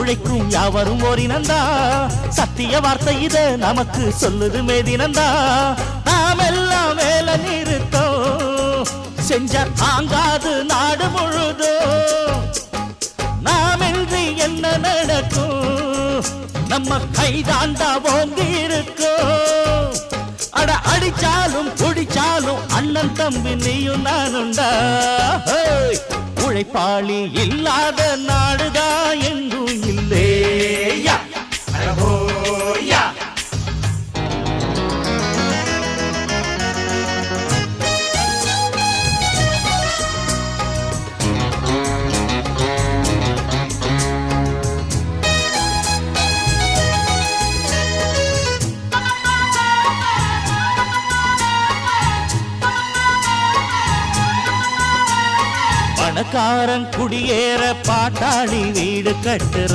உழைக்கும் யாவரும் ஓரினந்தா சத்திய வார்த்தை இத நமக்கு சொல்லுது மேதினந்தா நாம் எல்லாம் மேல நிறுத்தோம் செஞ்ச தாங்காது நாடு முழுதோ நாமின்றி என்ன நடக்கும் நம்ம கைதாண்டா ஓங்கி இருக்கோம் அட அடிச்சாலும் குடிச்சாலும் அண்ணன் தம்பி நீயும் நானுண்டா உழைப்பாளி இல்லாத நாடுதான் எங்கும் இல்லையா பணக்காரன் குடியேற பாட்டாளி வீடு கட்டுற